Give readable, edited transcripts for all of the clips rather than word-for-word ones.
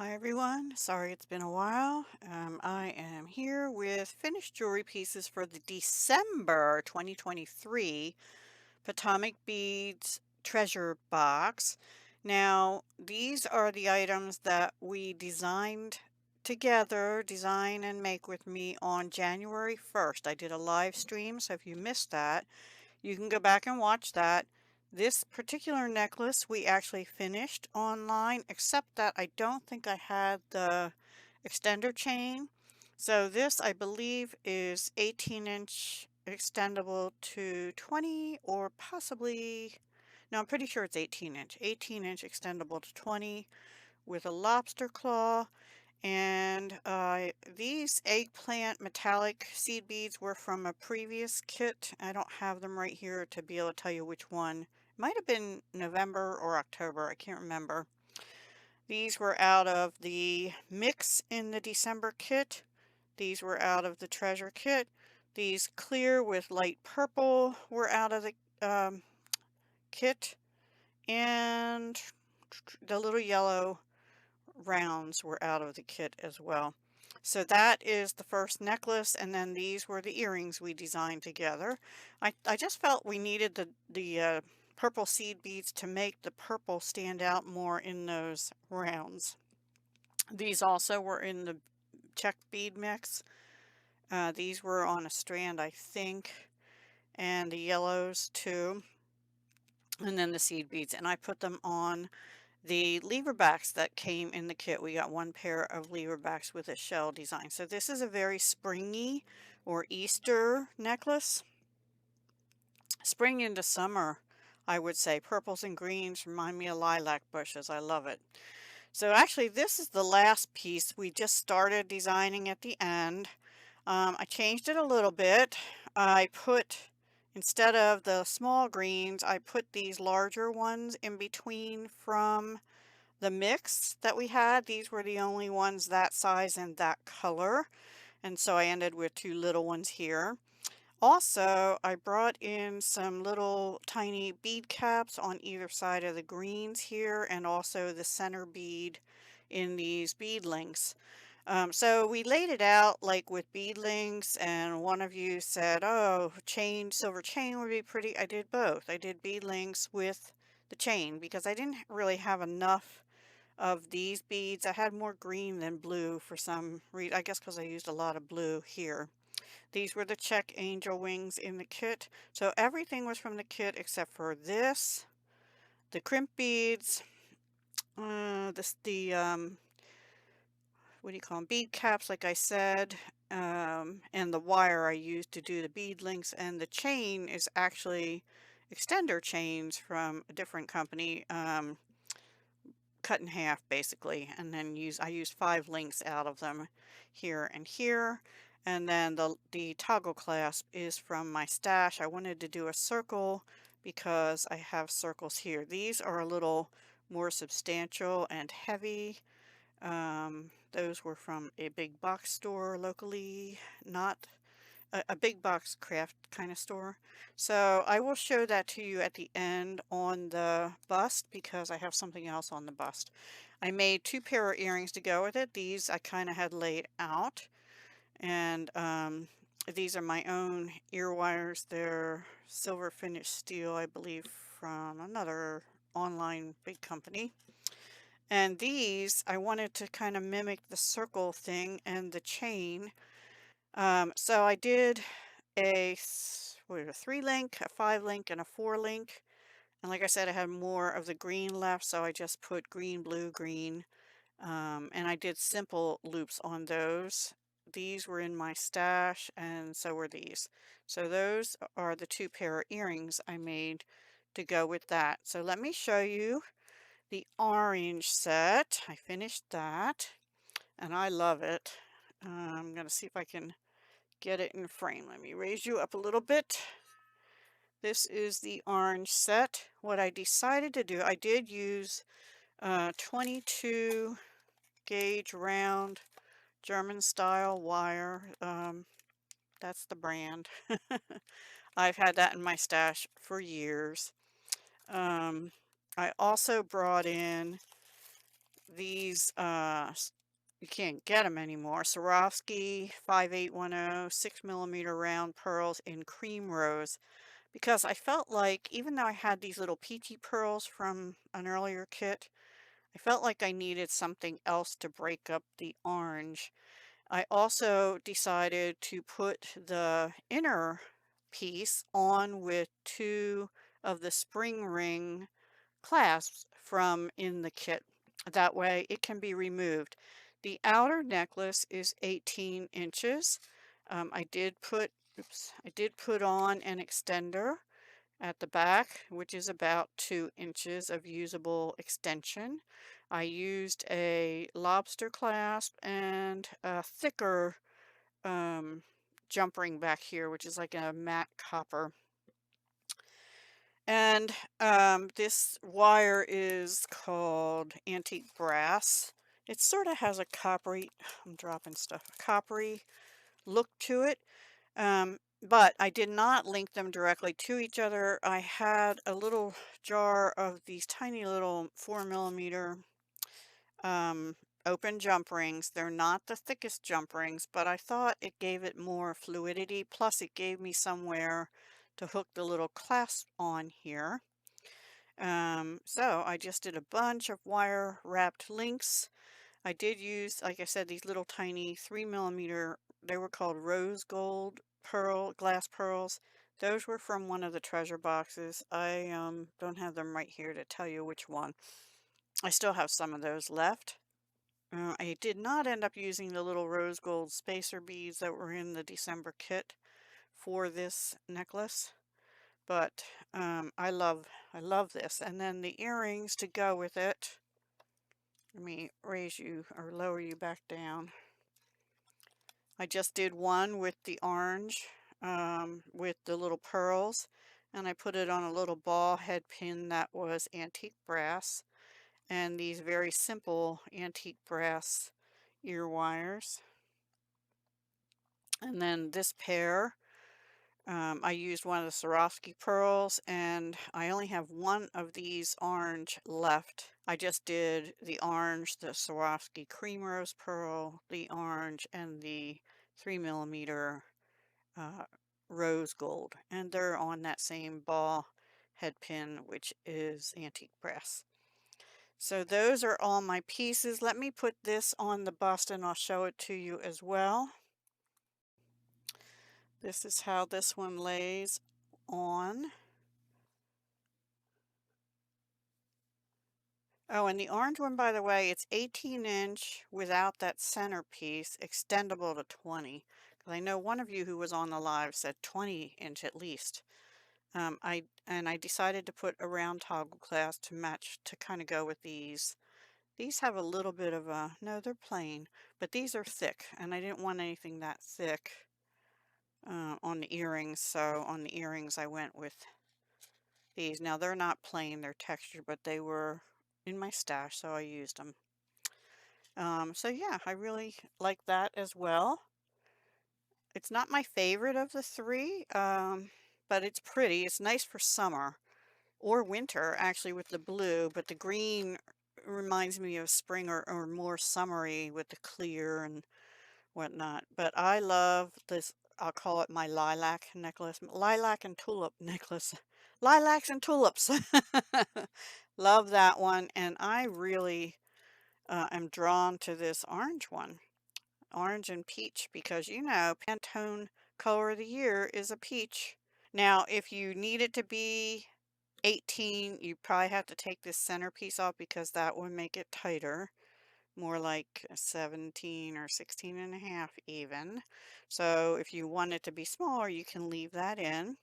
Hi everyone, sorry it's been a while. I am here with finished jewelry pieces for the December 2023 Potomac Beads treasure box. Now these are the items that we designed together, design and make with me on January 1st. I did a live stream, so if you missed that, you can go back and watch that. This particular necklace we actually finished online, except that I don't think I had the extender chain. So this, I believe, is 18-inch extendable to 20 or possibly, no, I'm pretty sure it's 18-inch. 18-inch extendable to 20 with a lobster claw. And these eggplant metallic seed beads were from a previous kit. I don't have them right here to be able to tell you which one. It might have been November or October. I can't remember. These were out of the mix in the December kit. These were out of the treasure kit. These clear with light purple were out of the kit. And the little yellow rounds were out of the kit as well. So that is the first necklace, and then these were the earrings we designed together. I just felt we needed the purple seed beads to make the purple stand out more in those rounds. These also were in the check bead mix. These were on a strand, I think, and the yellows too, and then the seed beads, and I put them on the lever backs that came in the kit. We got one pair of lever backs with a shell design. So this is a very springy or Easter necklace. Spring into summer, I would say. Purples and greens remind me of lilac bushes. I love it. So actually this is the last piece. We just started designing at the end. I changed it a little bit. I put, instead of the small greens, I put these larger ones in between from the mix that we had. These were the only ones that size and that color, and so I ended with two little ones here. Also, I brought in some little tiny bead caps on either side of the greens here, and also the center bead in these bead links. So we laid it out like with bead links, and one of you said, oh, silver chain would be pretty. I did both. I did bead links with the chain because I didn't really have enough of these beads. I had more green than blue for some reason, I guess because I used a lot of blue here. These were the check angel wings in the kit. So everything was from the kit except for this, the crimp beads, what do you call them, bead caps, like I said, and the wire I used to do the bead links, and the chain is actually extender chains from a different company. Cut in half basically, and then I use 5 links out of them here and here. And then the toggle clasp is from my stash. I wanted to do a circle because I have circles here. These are a little more substantial and heavy. Those were from a big box store locally, not a big box craft kind of store. So I will show that to you at the end on the bust because I have something else on the bust. I made 2 pair of earrings to go with it. These I kind of had laid out, and these are my own ear wires. They're silver finished steel, I believe, from another online big company. And these, I wanted to kind of mimic the circle thing and the chain. So I did a 3 link, a 5 link, and a 4 link. And like I said, I had more of the green left, so I just put green, blue, green. And I did simple loops on those. These were in my stash, and so were these. So those are the 2 pair of earrings I made to go with that. So let me show you the orange set. I finished that, and I love it. I'm going to see if I can get it in frame. Let me raise you up a little bit. This is the orange set. What I decided to do, I did use 22 gauge round German style wire. That's the brand. I've had that in my stash for years. I also brought in these, you can't get them anymore. Swarovski 5810 6 millimeter round pearls in cream rose, because I felt like even though I had these little peachy pearls from an earlier kit, I felt like I needed something else to break up the orange. I also decided to put the inner piece on with two of the spring ring clasps from in the kit. That way it can be removed. The outer necklace is 18 inches. I did put on an extender at the back, which is about 2 inches of usable extension. I used a lobster clasp and a thicker jump ring back here, which is like a matte copper. And this wire is called antique brass. It sort of has a coppery, I'm dropping stuff, coppery look to it. But I did not link them directly to each other. I had a little jar of these tiny little 4 millimeter open jump rings. They're not the thickest jump rings, but I thought it gave it more fluidity. Plus it gave me somewhere to hook the little clasp on here. So I just did a bunch of wire wrapped links. I did use, like I said, these little tiny 3 millimeter, they were called rose gold glass pearls. Those were from one of the treasure boxes. I don't have them right here to tell you which one. I still have some of those left. I did not end up using the little rose gold spacer beads that were in the December kit for this necklace, but I love this. And then the earrings to go with it. Let me raise you or lower you back down. I just did one with the orange, with the little pearls, and I put it on a little ball head pin that was antique brass, and these very simple antique brass ear wires. And then this pair, I used one of the Swarovski pearls, and I only have one of these orange left. I just did the orange, the Swarovski cream rose pearl, the orange, and the 3 millimeter rose gold. And they're on that same ball head pin, which is antique brass. So those are all my pieces. Let me put this on the bust and I'll show it to you as well. This is how this one lays on. Oh, and the orange one, by the way, it's 18-inch without that centerpiece, extendable to 20. Because I know one of you who was on the live said 20-inch at least. I decided to put a round toggle clasp to match, to kind of go with these. These have a little bit of a, no, they're plain, but these are thick, and I didn't want anything that thick on the earrings, so on the earrings I went with these. Now they're not plain, they're textured, but they were in my stash, so I used them. So yeah, I really like that as well. It's not my favorite of the three, but it's pretty. It's nice for summer or winter, actually, with the blue, but the green reminds me of spring or more summery with the clear and whatnot. But I love this, I'll call it my lilac necklace, lilac and tulip necklace. Lilacs and tulips. Love that one, and I really am drawn to this orange one. Orange and peach, because you know Pantone color of the year is a peach. Now, if you need it to be 18, you probably have to take this centerpiece off because that would make it tighter, more like a 17 or 16 and a half even. So if you want it to be smaller, you can leave that in.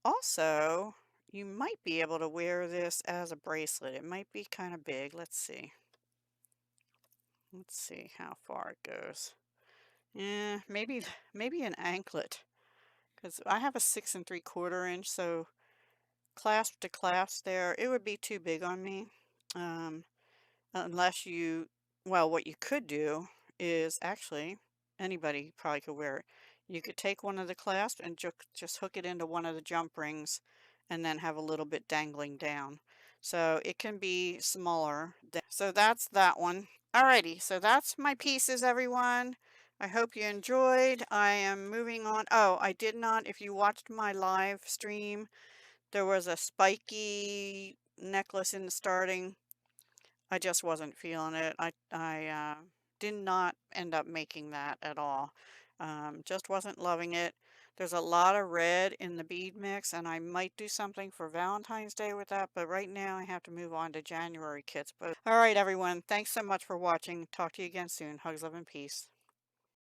Also, you might be able to wear this as a bracelet. It might be kind of big. Let's see. Let's see how far it goes. Yeah, maybe an anklet, because I have a 6 3/4 inch, so clasp to clasp there, it would be too big on me. Um, unless you, well, what you could do is actually, anybody probably could wear it. You could take one of the clasps and just hook it into one of the jump rings and then have a little bit dangling down. So it can be smaller. So that's that one. Alrighty, so that's my pieces, everyone. I hope you enjoyed. I am moving on. Oh, I did not, if you watched my live stream, there was a spiky necklace in the starting. I just wasn't feeling it. I did not end up making that at all. Just wasn't loving it. There's a lot of red in the bead mix, and I might do something for Valentine's Day with that, but right now I have to move on to January kits. But all right, everyone, thanks so much for watching. Talk to you again soon. Hugs, love, and peace.